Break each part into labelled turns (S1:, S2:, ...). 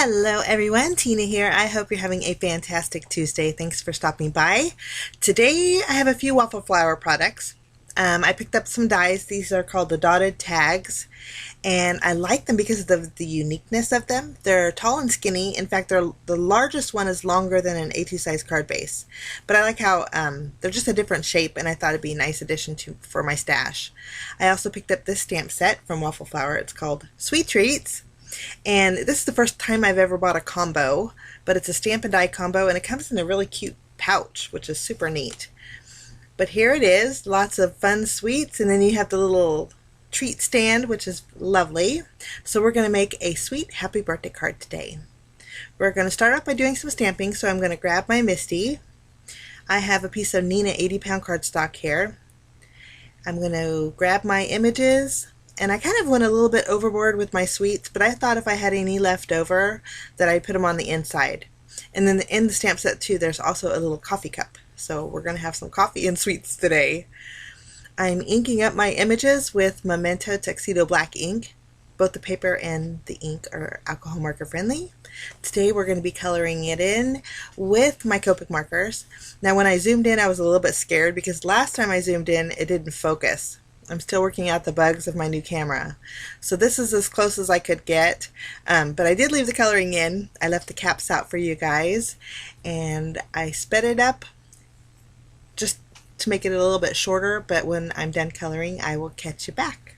S1: Hello everyone, Tina here. I hope you're having a fantastic Tuesday. Thanks for stopping by. Today I have a few waffle flower products. I picked up some dies. These are called the dotted tags, and I like them because of the uniqueness of them. They're tall and skinny. In fact, the largest one is longer than an A2 size card base. But I like how they're just a different shape, and I thought it'd be a nice addition for my stash. I also picked up this stamp set from Waffle Flower. It's called Sweet Treats. And this is the first time I've ever bought a combo, but it's a stamp and die combo, and it comes in a really cute pouch, which is super neat. But here it is, lots of fun sweets, and then you have the little treat stand, which is lovely. So we're going to make a sweet happy birthday card today. We're going to start off by doing some stamping, so I'm going to grab my Misty. I have a piece of Nina 80-pound cardstock here. I'm going to grab my images. And I kind of went a little bit overboard with my sweets, but I thought if I had any left over that I'd put them on the inside. And then in the stamp set too, there's also a little coffee cup. So we're going to have some coffee and sweets today. I'm inking up my images with Memento Tuxedo Black ink. Both the paper and the ink are alcohol marker friendly. Today we're going to be coloring it in with my Copic markers. Now when I zoomed in, I was a little bit scared because last time I zoomed in, it didn't focus. I'm still working out the bugs of my new camera. So this is as close as I could get, but I did leave the coloring in. I left the caps out for you guys, and I sped it up just to make it a little bit shorter, but when I'm done coloring, I will catch you back.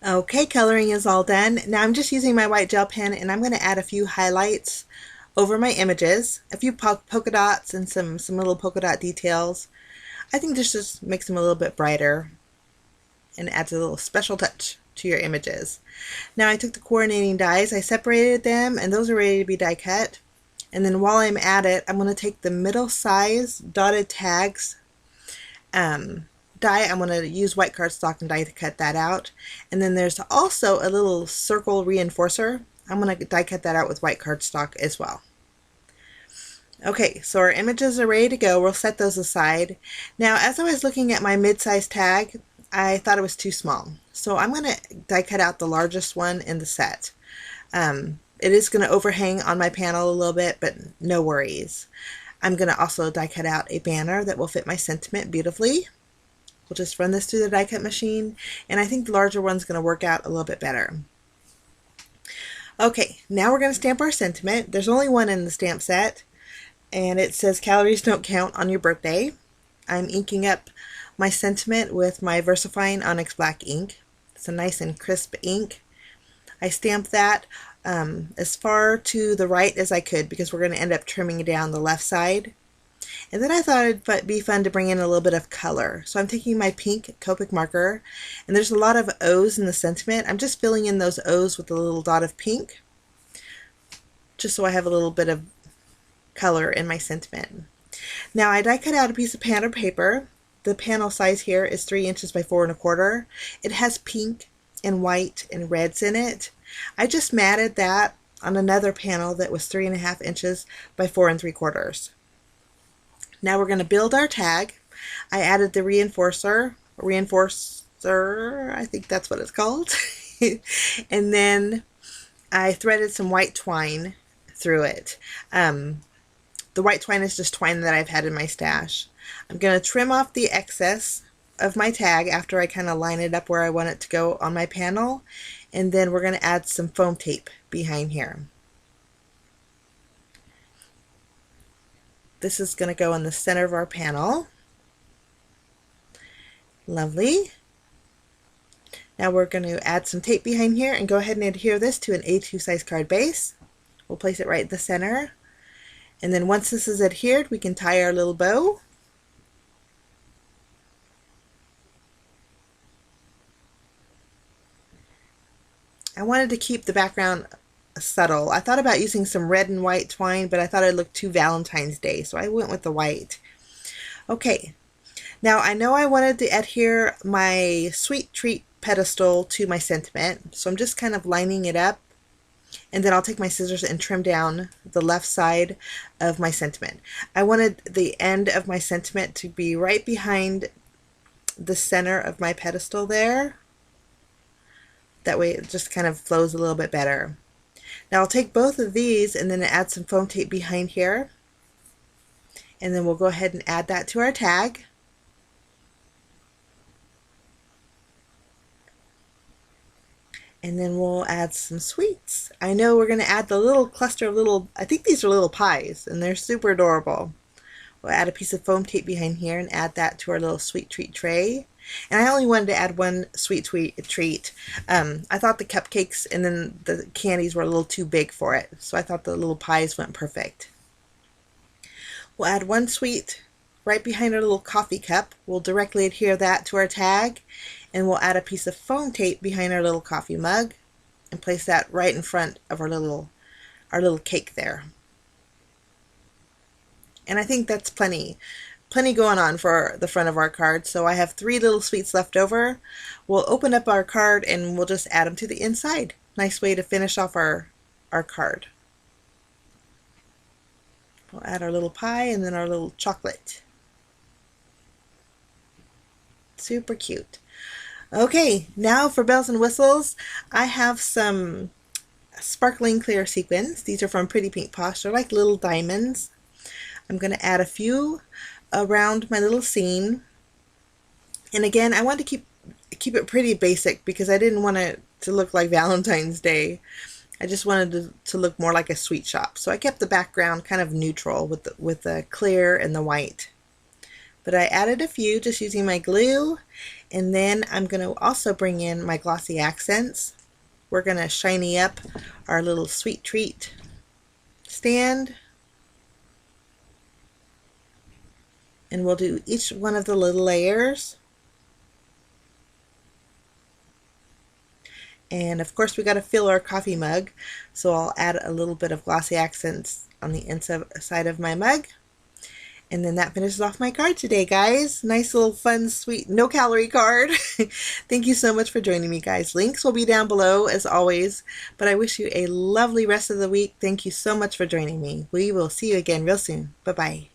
S1: Okay, coloring is all done. Now I'm just using my white gel pen, and I'm going to add a few highlights over my images, a few polka dots and some little polka dot details. I think this just makes them a little bit brighter and adds a little special touch to your images. Now I took the coordinating dies, I separated them, and those are ready to be die cut. And then while I'm at it, I'm going to take the middle size dotted tags die. I'm going to use white cardstock and die to cut that out. And then there's also a little circle reinforcer. I'm going to die cut that out with white cardstock as well. Okay, so our images are ready to go. We'll set those aside. Now, as I was looking at my mid-size tag, I thought it was too small. So I'm going to die cut out the largest one in the set. It is going to overhang on my panel a little bit, but no worries. I'm going to also die cut out a banner that will fit my sentiment beautifully. We'll just run this through the die cut machine, and I think the larger one's going to work out a little bit better. Okay, now we're going to stamp our sentiment. There's only one in the stamp set, and it says calories don't count on your birthday. I'm inking up my sentiment with my VersaFine Onyx Black ink. It's a nice and crisp ink. I stamped that as far to the right as I could because we're going to end up trimming down the left side. And then I thought it'd be fun to bring in a little bit of color. So I'm taking my pink Copic marker, and there's a lot of O's in the sentiment. I'm just filling in those O's with a little dot of pink, just so I have a little bit of color in my sentiment. Now I die cut out a piece of panel paper. The panel size here is 3 inches by 4 1/4. It has pink and white and reds in it. I just matted that on another panel that was 3 1/2 inches by 4 3/4. Now we're going to build our tag. I added the reinforcer, I think that's what it's called. And then I threaded some white twine through it. The white twine is just twine that I've had in my stash. I'm going to trim off the excess of my tag after I kind of line it up where I want it to go on my panel, and then we're going to add some foam tape behind here. This is going to go in the center of our panel. Lovely. Now we're going to add some tape behind here and go ahead and adhere this to an A2 size card base. We'll place it right in the center. And then once this is adhered, we can tie our little bow. I wanted to keep the background subtle. I thought about using some red and white twine, but I thought it looked too Valentine's Day, so I went with the white. Okay, now I know I wanted to adhere my sweet treat pedestal to my sentiment, so I'm just kind of lining it up, and then I'll take my scissors and trim down the left side of my sentiment. I wanted the end of my sentiment to be right behind the center of my pedestal there. That way it just kind of flows a little bit better. Now I'll take both of these and then add some foam tape behind here. And then we'll go ahead and add that to our tag. And then we'll add some sweets. I know we're going to add the little cluster of little, I think these are little pies, and they're super adorable. We'll add a piece of foam tape behind here and add that to our little sweet treat tray. And I only wanted to add one sweet treat. I thought the cupcakes and then the candies were a little too big for it, so I thought the little pies went perfect. We'll add one sweet right behind our little coffee cup. We'll directly adhere that to our tag, and we'll add a piece of foam tape behind our little coffee mug and place that right in front of our little cake there. And I think that's plenty going on for the front of our card. So I have 3 little sweets left over. We'll open up our card and we'll just add them to the inside. Nice way to finish off our card. We'll add our little pie and then our little chocolate. Super cute. Okay, now for bells and whistles, I have some sparkling clear sequins. These are from Pretty Pink Posh. They're like little diamonds. I'm going to add a few around my little scene. And again, I wanted to keep it pretty basic because I didn't want it to look like Valentine's Day. I just wanted to look more like a sweet shop. So I kept the background kind of neutral with the clear and the white. But I added a few just using my glue. And then I'm going to also bring in my glossy accents. We're going to shiny up our little sweet treat stand. And we'll do each one of the little layers. And of course we got to fill our coffee mug, so I'll add a little bit of glossy accents on the inside of my mug. And then that finishes off my card today, guys. Nice little fun, sweet, no calorie card. Thank you so much for joining me, guys. Links will be down below as always, but I wish you a lovely rest of the week. Thank you so much for joining me. We will see you again real soon. Bye-bye.